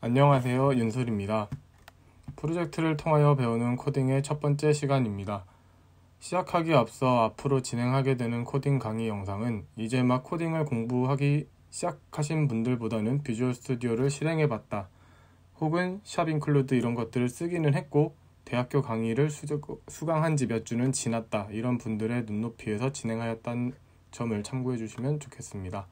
안녕하세요, 윤솔입니다. 프로젝트를 통하여 배우는 코딩의 첫 번째 시간입니다. 시작하기 앞서 앞으로 진행하게 되는 코딩 강의 영상은 이제 막 코딩을 공부하기 시작하신 분들보다는 비주얼 스튜디오를 실행해봤다, 혹은 샵 인클루드 이런 것들을 쓰기는 했고 대학교 강의를 수강한 지 몇 주는 지났다, 이런 분들의 눈높이에서 진행하였다는 점을 참고해 주시면 좋겠습니다.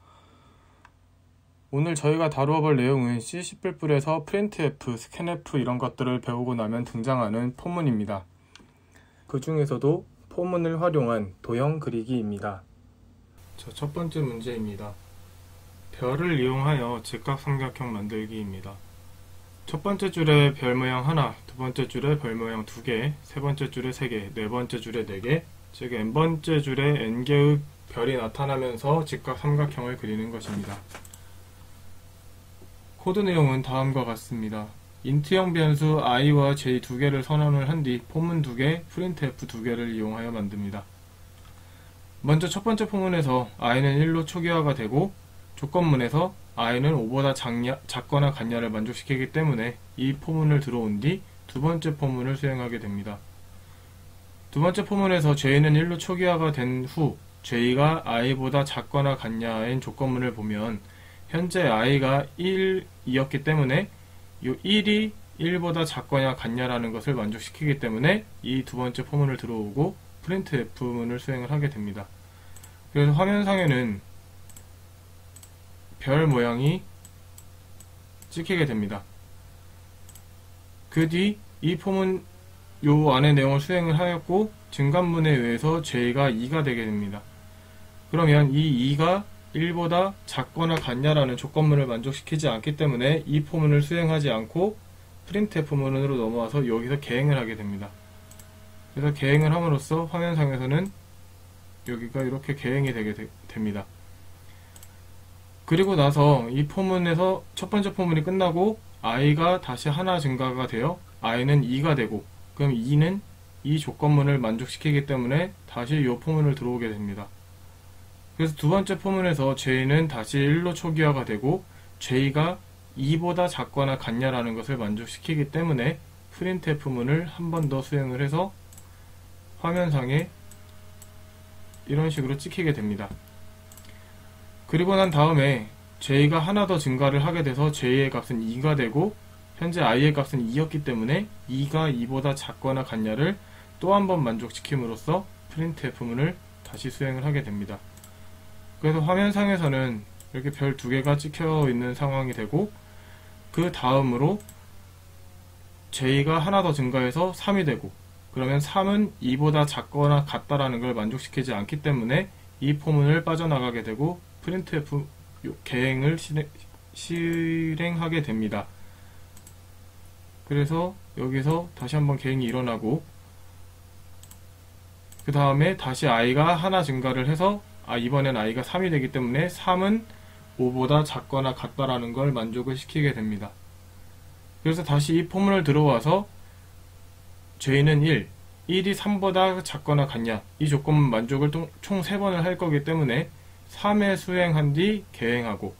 오늘 저희가 다루어 볼 내용은 C++에서 printf, scanf 이런 것들을 배우고 나면 등장하는 포문입니다. 그 중에서도 포문을 활용한 도형 그리기입니다. 첫 번째 문제입니다. 별을 이용하여 직각삼각형 만들기입니다. 첫 번째 줄에 별 모양 하나, 두 번째 줄에 별 모양 두 개, 세 번째 줄에 세 개, 네 번째 줄에 네 개, 즉 n번째 줄에 n개의 별이 나타나면서 직각삼각형을 그리는 것입니다. 코드 내용은 다음과 같습니다. 인트형 변수 i와 j 두 개를 선언을 한 뒤 포문 두 개, printf 두 개를 이용하여 만듭니다. 먼저 첫 번째 포문에서 i는 1로 초기화가 되고 조건문에서 i는 5보다 작거나 같냐를 만족시키기 때문에 이 포문을 들어온 뒤 두 번째 포문을 수행하게 됩니다. 두 번째 포문에서 j는 1로 초기화가 된 후 j가 i보다 작거나 같냐인 조건문을 보면 현재 i가 1이었기 때문에 이 1이 1보다 작거나 같냐라는 것을 만족시키기 때문에 이 두 번째 포문을 들어오고 printf문을 수행을 하게 됩니다. 그래서 화면상에는 별 모양이 찍히게 됩니다. 그 뒤 이 포문 요 안의 내용을 수행을 하였고 증간문에 의해서 j가 2가 되게 됩니다. 그러면 이 2가 1보다 작거나 같냐라는 조건문을 만족시키지 않기 때문에 이 포문을 수행하지 않고 printf문으로 넘어와서 여기서 개행을 하게 됩니다. 그래서 개행을 함으로써 화면상에서는 여기가 이렇게 개행이 되게 됩니다. 그리고 나서 이 포문에서 첫 번째 포문이 끝나고 i가 다시 하나 증가가 되어 i는 2가 되고, 그럼 2는 이 조건문을 만족시키기 때문에 다시 이 포문을 들어오게 됩니다. 그래서 두 번째 포문에서 j는 다시 1로 초기화가 되고 j가 2보다 작거나 같냐라는 것을 만족시키기 때문에 printf문을 한 번 더 수행을 해서 화면상에 이런 식으로 찍히게 됩니다. 그리고 난 다음에 j가 하나 더 증가를 하게 돼서 j의 값은 2가 되고 현재 i의 값은 2였기 때문에 2가 2보다 작거나 같냐를 또 한 번 만족시킴으로써 printf문을 다시 수행을 하게 됩니다. 그래서 화면상에서는 이렇게 별 두 개가 찍혀 있는 상황이 되고, 그 다음으로 j가 하나 더 증가해서 3이 되고, 그러면 3은 2보다 작거나 같다라는 걸 만족시키지 않기 때문에 이 포문을 빠져나가게 되고 printf 개행을 실행하게 됩니다. 그래서 여기서 다시 한번 개행이 일어나고, 그 다음에 다시 i가 하나 증가를 해서 이번엔 i가 3이 되기 때문에 3은 5보다 작거나 같다라는 걸 만족을 시키게 됩니다. 그래서 다시 이 포문을 들어와서 j는 1, 1이 3보다 작거나 같냐, 이 조건 만족을 총 3번을 할 거기 때문에 3회 수행한 뒤 개행하고,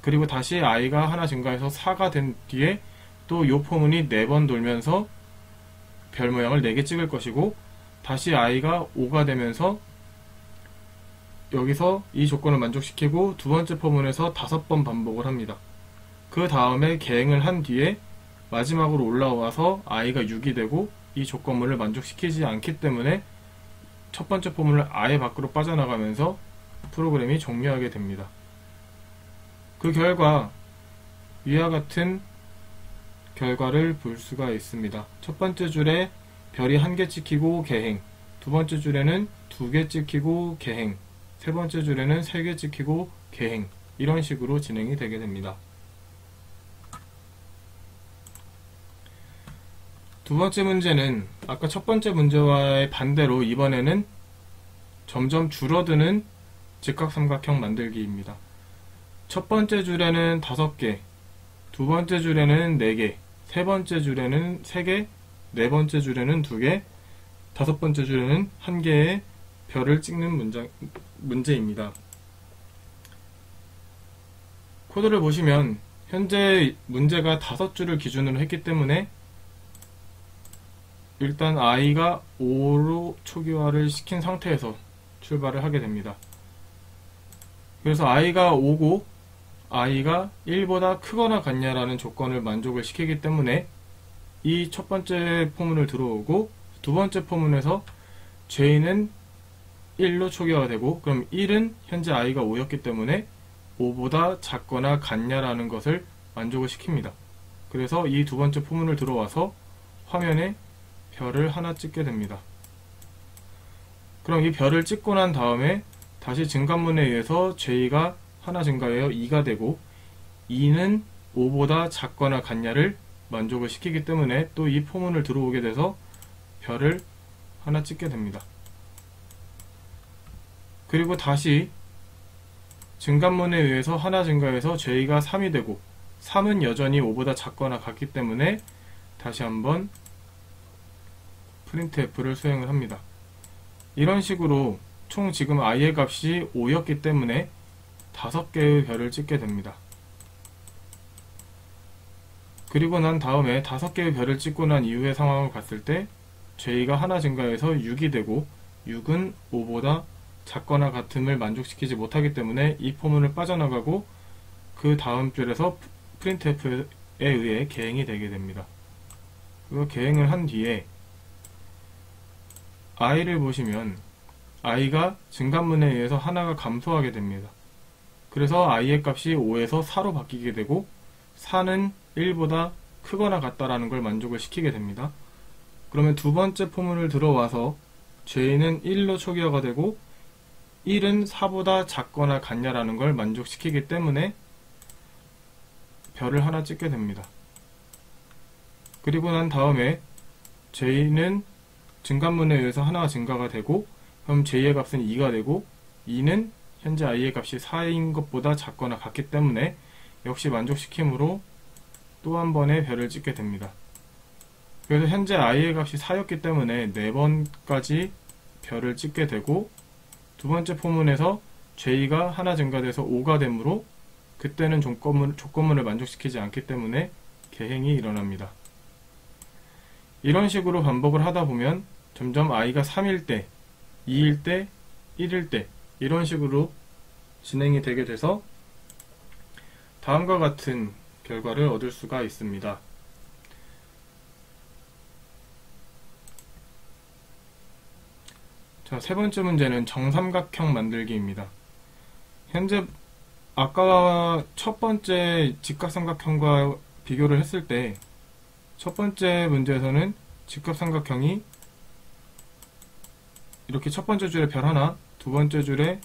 그리고 다시 i가 하나 증가해서 4가 된 뒤에 또 이 포문이 4번 돌면서 별 모양을 4개 찍을 것이고, 다시 i가 5가 되면서 여기서 이 조건을 만족시키고 두 번째 포문에서 5번 반복을 합니다. 그 다음에 개행을 한 뒤에 마지막으로 올라와서 i가 6이 되고 이 조건문을 만족시키지 않기 때문에 첫 번째 포문을 아예 밖으로 빠져나가면서 프로그램이 종료하게 됩니다. 그 결과 위와 같은 결과를 볼 수가 있습니다. 첫 번째 줄에 별이 1개 찍히고 개행, 두 번째 줄에는 2개 찍히고 개행, 세 번째 줄에는 3개 찍히고 개행, 이런 식으로 진행이 되게 됩니다. 두 번째 문제는 아까 첫 번째 문제와의 반대로 이번에는 점점 줄어드는 직각삼각형 만들기입니다. 첫 번째 줄에는 5개, 두 번째 줄에는 4개, 세 번째 줄에는 3개, 네 번째 줄에는 2개, 다섯 번째 줄에는 1개의 별을 찍는 문제입니다. 코드를 보시면 현재 문제가 5줄을 기준으로 했기 때문에 일단 i가 5로 초기화를 시킨 상태에서 출발을 하게 됩니다. 그래서 i가 5고 i가 1보다 크거나 같냐라는 조건을 만족을 시키기 때문에 이 첫 번째 포문을 들어오고, 두 번째 포문에서 j는 1로 초기화가 되고, 그럼 1은 현재 i가 5였기 때문에 5보다 작거나 같냐라는 것을 만족을 시킵니다. 그래서 이 두 번째 포문을 들어와서 화면에 별을 하나 찍게 됩니다. 그럼 이 별을 찍고 난 다음에 다시 증가문에 의해서 j가 하나 증가해요 2가 되고, 2는 5보다 작거나 같냐를 만족을 시키기 때문에 또 이 포문을 들어오게 돼서 별을 하나 찍게 됩니다. 그리고 다시 증가문에 의해서 하나 증가해서 j가 3이 되고, 3은 여전히 5보다 작거나 같기 때문에 다시 한번 printf를 수행을 합니다. 이런 식으로 총 지금 i의 값이 5였기 때문에 5개의 별을 찍게 됩니다. 그리고 난 다음에 5개의 별을 찍고 난 이후의 상황을 봤을 때 j가 하나 증가해서 6이 되고, 6은 5보다 작거나 같음을 만족시키지 못하기 때문에 이 포문을 빠져나가고 그 다음 줄에서 printf에 의해 개행이 되게 됩니다. 그리고 개행을 한 뒤에 i를 보시면 i가 증가문에 의해서 하나가 감소하게 됩니다. 그래서 i의 값이 5에서 4로 바뀌게 되고, 4는 1보다 크거나 같다라는 걸 만족을 시키게 됩니다. 그러면 두 번째 포문을 들어와서 j는 1로 초기화가 되고, 1은 4보다 작거나 같냐라는 걸 만족시키기 때문에 별을 하나 찍게 됩니다. 그리고 난 다음에 j는 증가문에 의해서 하나가 증가가 되고, 그럼 j의 값은 2가 되고, 2는 현재 i의 값이 4인 것보다 작거나 같기 때문에 역시 만족시킴으로 또 한 번의 별을 찍게 됩니다. 그래서 현재 i의 값이 4였기 때문에 4번까지 별을 찍게 되고, 두 번째 포문에서 j가 하나 증가돼서 5가 되므로 그때는 조건문을 만족시키지 않기 때문에 개행이 일어납니다. 이런 식으로 반복을 하다 보면 점점 i가 3일 때, 2일 때, 1일 때 이런 식으로 진행이 되게 돼서 다음과 같은 결과를 얻을 수가 있습니다. 자, 세 번째 문제는 정삼각형 만들기입니다. 현재 아까 첫 번째 직각삼각형과 비교를 했을 때 첫 번째 문제에서는 직각삼각형이 이렇게 첫 번째 줄에 별 하나, 두 번째 줄에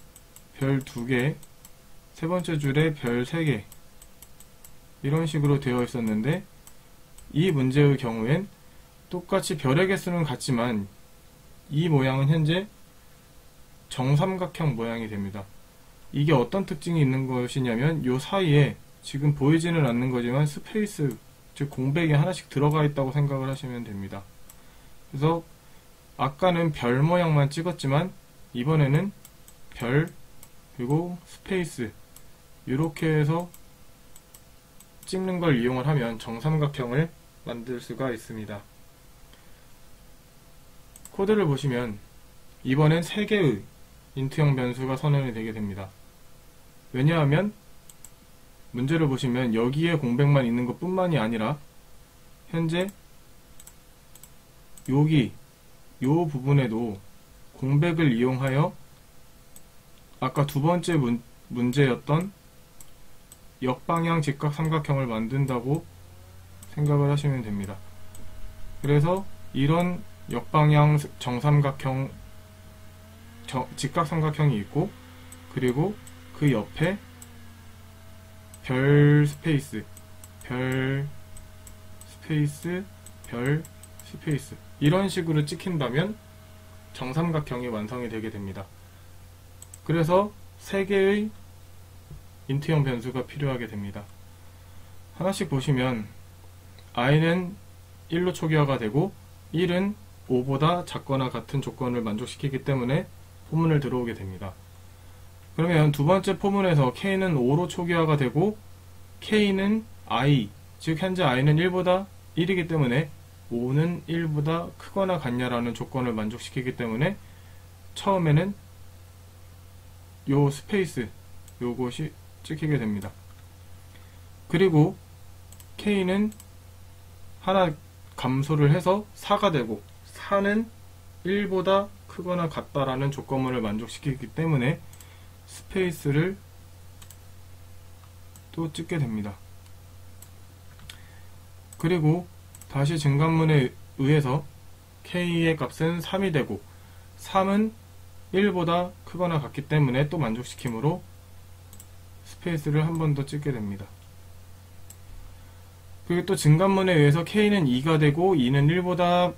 별 2개, 세 번째 줄에 별 3개 이런 식으로 되어 있었는데, 이 문제의 경우엔 똑같이 별의 개수는 같지만 이 모양은 현재 정삼각형 모양이 됩니다. 이게 어떤 특징이 있는 것이냐면 요 사이에 지금 보이지는 않는 거지만 스페이스, 즉 공백이 하나씩 들어가 있다고 생각을 하시면 됩니다. 그래서 아까는 별 모양만 찍었지만 이번에는 별 그리고 스페이스 이렇게 해서 찍는 걸 이용을 하면 정삼각형을 만들 수가 있습니다. 코드를 보시면 이번엔 3개의 인트형 변수가 선언이 되게 됩니다. 왜냐하면 문제를 보시면 여기에 공백만 있는 것 뿐만이 아니라 현재 여기 요 부분에도 공백을 이용하여 아까 두 번째 문제였던 역방향 직각삼각형을 만든다고 생각을 하시면 됩니다. 그래서 이런 역방향 정삼각형 직각삼각형이 있고, 그리고 그 옆에 별 스페이스, 별 스페이스, 별 스페이스 이런 식으로 찍힌다면 정삼각형이 완성이 되게 됩니다. 그래서 3개의 인트형 변수가 필요하게 됩니다. 하나씩 보시면 i는 1로 초기화가 되고 1은 5보다 작거나 같은 조건을 만족시키기 때문에 포문을 들어오게 됩니다. 그러면 두 번째 포문에서 k는 5로 초기화가 되고 k는 i, 즉 현재 i는 1보다 1이기 때문에 5는 1보다 크거나 같냐라는 조건을 만족시키기 때문에 처음에는 요 스페이스 요것이 찍히게 됩니다. 그리고 k는 하나 감소를 해서 4가 되고 4는 1보다 크거나 같다라는 조건문을 만족시키기 때문에 스페이스를 또 찍게 됩니다. 그리고 다시 증가문에 의해서 k의 값은 3이 되고 3은 1보다 크거나 같기 때문에 또 만족시키므로 스페이스를 한 번 더 찍게 됩니다. 그리고 또 증가문에 의해서 k는 2가 되고 2는 1보다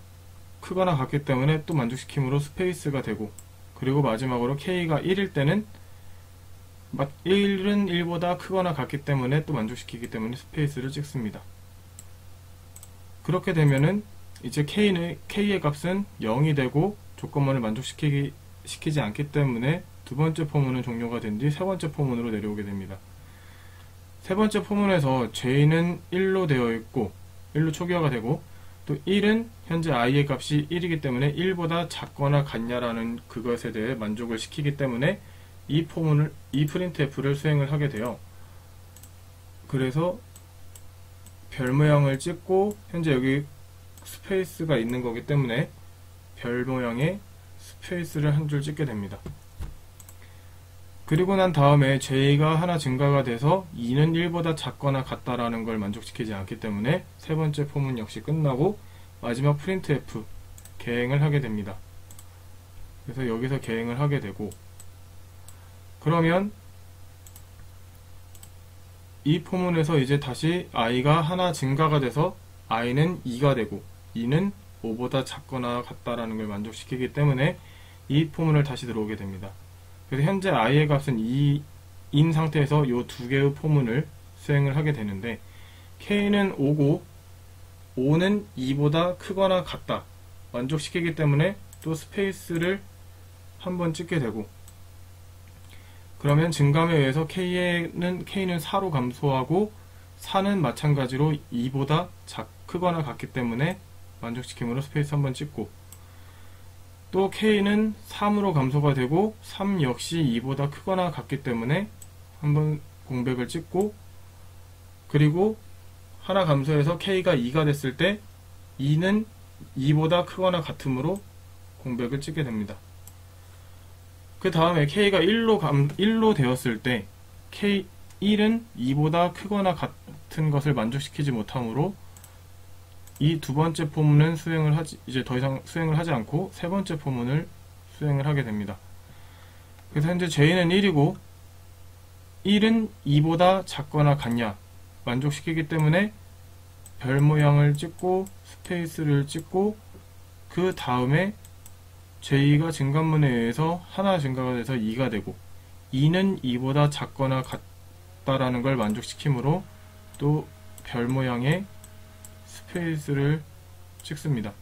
크거나 같기 때문에 또 만족시키므로 스페이스가 되고, 그리고 마지막으로 k가 1일 때는 1은 1보다 크거나 같기 때문에 또 만족시키기 때문에 스페이스를 찍습니다. 그렇게 되면은 이제 k의 값은 0이 되고 조건문을 만족시키지 않기 때문에 두 번째 포문은 종료가 된 뒤 세 번째 포문으로 내려오게 됩니다. 세 번째 포문에서 j는 1로 되어 있고 1로 초기화가 되고, 또 1은 현재 i의 값이 1이기 때문에 1보다 작거나 같냐라는 그것에 대해 만족을 시키기 때문에 이 printf를 수행을 하게 돼요. 그래서 별 모양을 찍고 현재 여기 스페이스가 있는 거기 때문에 별 모양의 스페이스를 한 줄 찍게 됩니다. 그리고 난 다음에 j가 하나 증가가 돼서 2는 1보다 작거나 같다라는 걸 만족시키지 않기 때문에 세 번째 포문 역시 끝나고 마지막 printf 개행을 하게 됩니다. 그래서 여기서 개행을 하게 되고, 그러면 이 포문에서 이제 다시 i가 하나 증가가 돼서 i는 2가 되고 2는 5보다 작거나 같다라는 걸 만족시키기 때문에 이 포문을 다시 들어오게 됩니다. 그래서 현재 i의 값은 2인 상태에서 이 두 개의 포문을 수행을 하게 되는데, k는 5고 5는 2보다 크거나 같다 만족시키기 때문에 또 스페이스를 한번 찍게 되고, 그러면 증감에 의해서 k는 4로 감소하고 4는 마찬가지로 2보다 크거나 같기 때문에 만족시킴으로 스페이스 한번 찍고, 또 k는 3으로 감소가 되고 3 역시 2보다 크거나 같기 때문에 한번 공백을 찍고, 그리고 하나 감소해서 k가 2가 됐을 때 2는 2보다 크거나 같으므로 공백을 찍게 됩니다. 그 다음에 k가 1로 되었을 때 k1은 2보다 크거나 같은 것을 만족시키지 못하므로 이 두 번째 포문은 이제 더 이상 수행을 하지 않고 세 번째 포문을 수행을 하게 됩니다. 그래서 현재 j는 1이고 1은 2보다 작거나 같냐 만족시키기 때문에 별 모양을 찍고 스페이스를 찍고, 그 다음에 j가 증가문에 의해서 하나 증가가 돼서 2가 되고 2는 2보다 작거나 같다라는 걸 만족시키므로 또 별 모양의 스페이스를 찍습니다.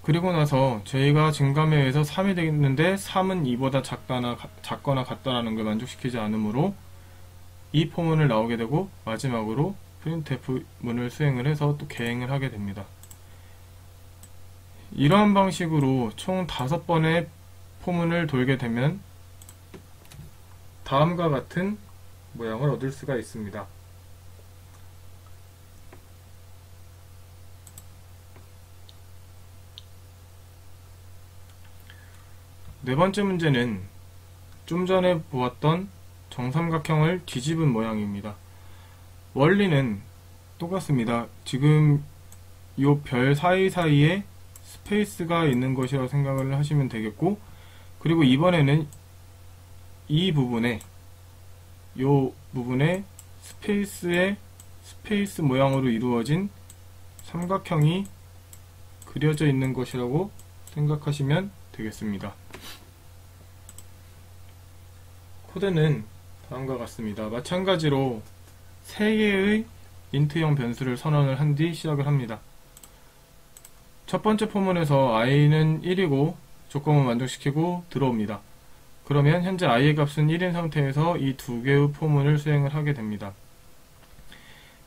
그리고 나서 j가 증감에 의해서 3이 되겠는데 3은 2보다 작거나 같다라는 걸 만족시키지 않으므로 이 포문을 나오게 되고, 마지막으로 printf 문을 수행을 해서 또 개행을 하게 됩니다. 이러한 방식으로 총 5번의 포문을 돌게 되면 다음과 같은 모양을 얻을 수가 있습니다. 네 번째 문제는 좀 전에 보았던 정삼각형을 뒤집은 모양입니다. 원리는 똑같습니다. 지금 이 별 사이사이에 스페이스가 있는 것이라고 생각을 하시면 되겠고, 그리고 이번에는 이 부분에 스페이스 모양으로 이루어진 삼각형이 그려져 있는 것이라고 생각하시면 되겠습니다. 코드는 다음과 같습니다. 마찬가지로 3개의 인트형 변수를 선언을 한 뒤 시작을 합니다. 첫 번째 포문에서 i는 1이고 조건을 만족시키고 들어옵니다. 그러면 현재 i의 값은 1인 상태에서 이 두 개의 포문을 수행을 하게 됩니다.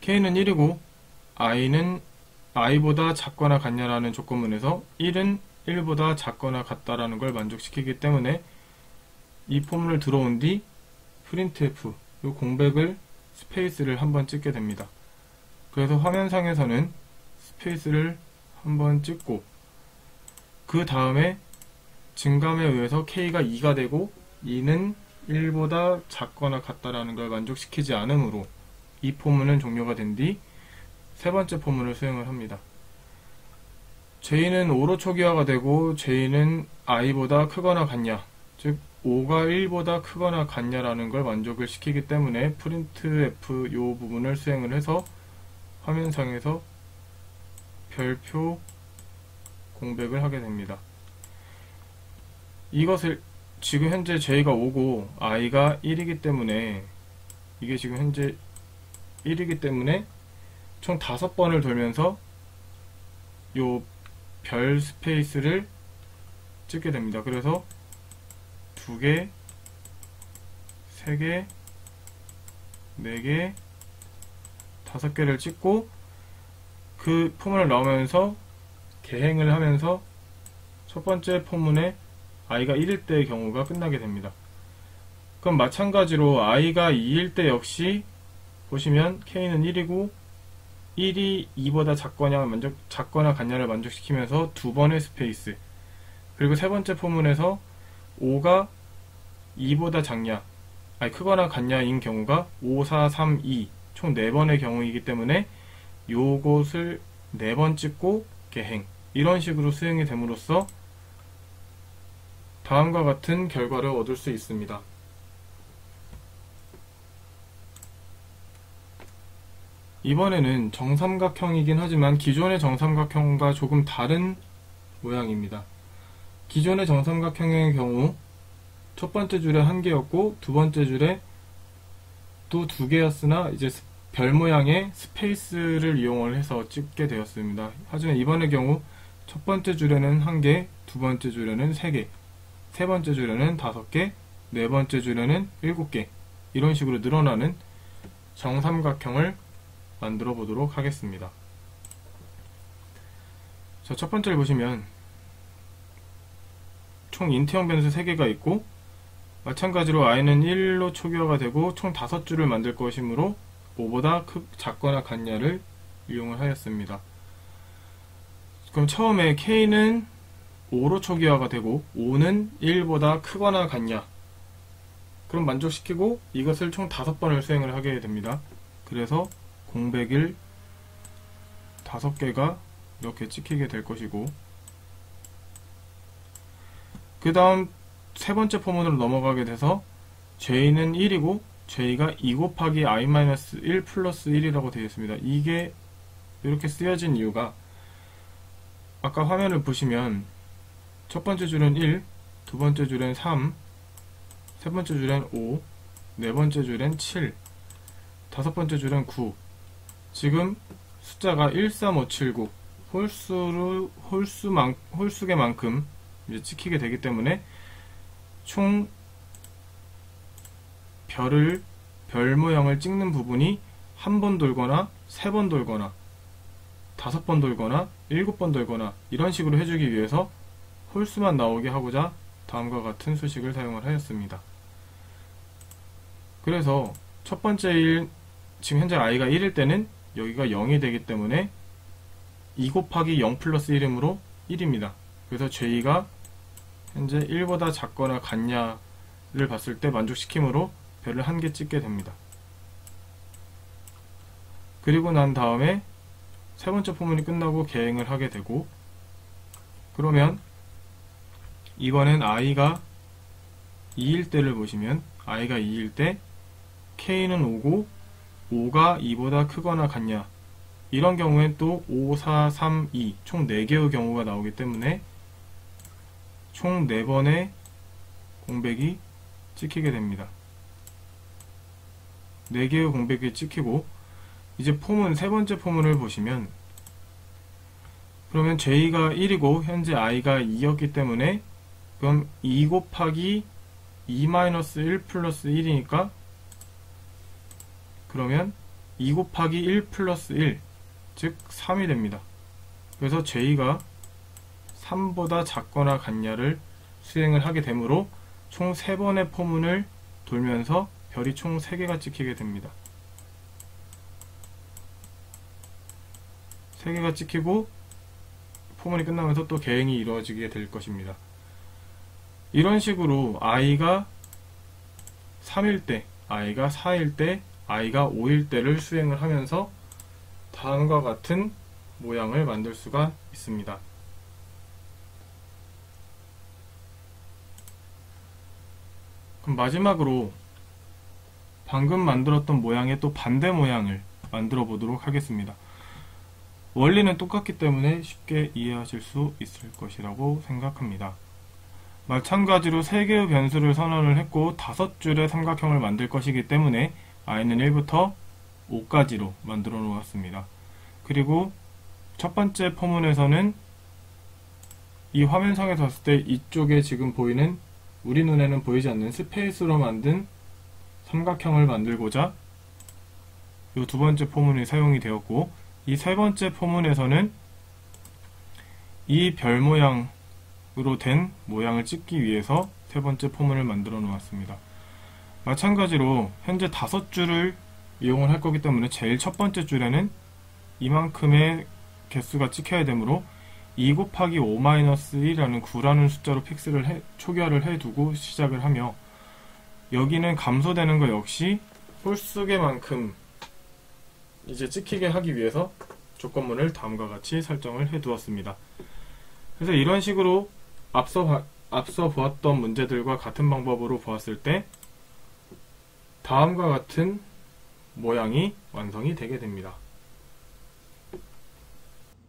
k는 1이고 i는 i보다 작거나 같냐라는 조건문에서 1은 1보다 작거나 같다라는 걸 만족시키기 때문에 이 포문을 들어온 뒤 printf 이 공백을 스페이스를 한번 찍게 됩니다. 그래서 화면상에서는 스페이스를 한번 찍고 그 다음에 증감에 의해서 k가 2가 되고 2는 1보다 작거나 같다라는 걸 만족시키지 않으므로 이 포문은 종료가 된 뒤 세 번째 포문을 수행을 합니다. j는 5로 초기화가 되고 j는 i보다 크거나 같냐, 즉 5가 1보다 크거나 같냐라는 걸 만족을 시키기 때문에 printf 이 부분을 수행을 해서 화면상에서 별표 공백을 하게 됩니다. 이것을 지금 현재 j가 5고 i가 1이기 때문에 이게 지금 현재 1이기 때문에 총 5번을 돌면서 요 별 스페이스를 찍게 됩니다. 그래서 2개, 3개, 4개, 5개를 찍고 그 포문을 넣으면서 개행을 하면서 첫 번째 포문에 i가 1일 때의 경우가 끝나게 됩니다. 그럼 마찬가지로 i가 2일 때 역시 보시면 k는 1이고 1이 2보다 작거나 같냐를 만족시키면서 두 번의 스페이스, 그리고 세 번째 포문에서 5가 2보다 크거나 같냐인 경우가 5, 4, 3, 2 총 4번의 경우이기 때문에 요것을 4번 찍고 개행, 이런 식으로 수행이 됨으로써 다음과 같은 결과를 얻을 수 있습니다. 이번에는 정삼각형이긴 하지만 기존의 정삼각형과 조금 다른 모양입니다. 기존의 정삼각형의 경우 첫 번째 줄에 1개였고 두 번째 줄에 또 2개였으나 이제 별 모양의 스페이스를 이용을 해서 찍게 되었습니다. 하지만 이번의 경우 첫 번째 줄에는 1개, 두 번째 줄에는 3개, 세 번째 줄에는 5개, 네 번째 줄에는 7개, 이런 식으로 늘어나는 정삼각형을 만들어 보도록 하겠습니다. 자, 첫 번째를 보시면 총 인트형 변수 3개가 있고 마찬가지로 i는 1로 초기화가 되고 총 5줄을 만들 것이므로 5보다 작거나 같냐를 이용을 하였습니다. 그럼 처음에 k는 5로 초기화가 되고 5는 1보다 크거나 같냐, 그럼 만족시키고 이것을 총 5번을 수행을 하게 됩니다. 그래서 공백일 5개가 이렇게 찍히게 될 것이고, 그 다음 세 번째 포문으로 넘어가게 돼서 j는 1이고 j가 2 곱하기 i-1 플러스 1이라고 되어 있습니다. 이게 이렇게 쓰여진 이유가 아까 화면을 보시면 첫 번째 줄은 1, 두 번째 줄엔 3, 세 번째 줄엔 5, 네 번째 줄엔 7, 다섯 번째 줄엔 9. 지금 숫자가 1, 3, 5, 7, 9 홀수개만큼 이제 찍히게 되기 때문에 총 별 모양을 찍는 부분이 한 번 돌거나, 3번 돌거나, 5번 돌거나, 7번 돌거나 이런 식으로 해주기 위해서 홀수만 나오게 하고자 다음과 같은 수식을 사용을 하였습니다. 그래서 첫 번째 지금 현재 i가 1일 때는 여기가 0이 되기 때문에 2 곱하기 0 플러스 1이므로 1입니다. 그래서 j가 현재 1보다 작거나 같냐를 봤을 때 만족시키므로 별을 1개 찍게 됩니다. 그리고 난 다음에 세 번째 포문이 끝나고 개행을 하게 되고, 그러면 이번엔 i가 2일 때를 보시면 i가 2일 때 k는 5고 5가 2보다 크거나 같냐, 이런 경우엔 또 5, 4, 3, 2 총 4개의 경우가 나오기 때문에 총 4번의 공백이 찍히게 됩니다. 4개의 공백이 찍히고, 이제 포문, 세 번째 포문을 보시면 그러면 j가 1이고 현재 i가 2였기 때문에 그럼 2 곱하기 2-1 플러스 1이니까 그러면 2 곱하기 1 플러스 1, 즉 3이 됩니다. 그래서 J가 3보다 작거나 같냐를 수행을 하게 되므로 총 3번의 포문을 돌면서 별이 총 3개가 찍히게 됩니다. 3개가 찍히고 포문이 끝나면서 또 개행이 이루어지게 될 것입니다. 이런 식으로 i가 3일 때, i가 4일 때, i가 5일 때를 수행을 하면서 다음과 같은 모양을 만들 수가 있습니다. 그럼 마지막으로 방금 만들었던 모양의 또 반대 모양을 만들어 보도록 하겠습니다. 원리는 똑같기 때문에 쉽게 이해하실 수 있을 것이라고 생각합니다. 마찬가지로 3개의 변수를 선언을 했고 5줄의 삼각형을 만들 것이기 때문에 i는 1부터 5까지로 만들어 놓았습니다. 그리고 첫 번째 포문에서는 이 화면상에서 봤을 때 이쪽에 지금 보이는, 우리 눈에는 보이지 않는 스페이스로 만든 삼각형을 만들고자 이 두 번째 포문이 사용이 되었고, 이 세 번째 포문에서는 이 별 모양으로 된 모양을 찍기 위해서 세 번째 포문을 만들어 놓았습니다. 마찬가지로 현재 5줄을 이용을 할 거기 때문에 제일 첫 번째 줄에는 이만큼의 개수가 찍혀야 되므로 2 곱하기 5-1이라는 9라는 숫자로 픽스를 초기화를 해두고 시작을 하며, 여기는 감소되는 것 역시 홀수개만큼 이제 찍히게 하기 위해서 조건문을 다음과 같이 설정을 해 두었습니다. 그래서 이런 식으로 앞서 보았던 문제들과 같은 방법으로 보았을 때 다음과 같은 모양이 완성이 되게 됩니다.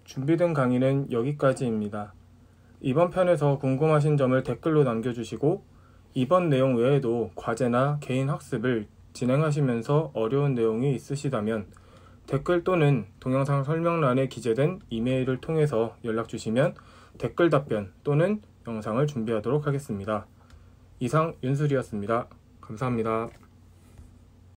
준비된 강의는 여기까지입니다. 이번 편에서 궁금하신 점을 댓글로 남겨주시고, 이번 내용 외에도 과제나 개인 학습을 진행하시면서 어려운 내용이 있으시다면 댓글 또는 동영상 설명란에 기재된 이메일을 통해서 연락주시면 댓글 답변 또는 영상을 준비하도록 하겠습니다. 이상 윤술이었습니다. 감사합니다.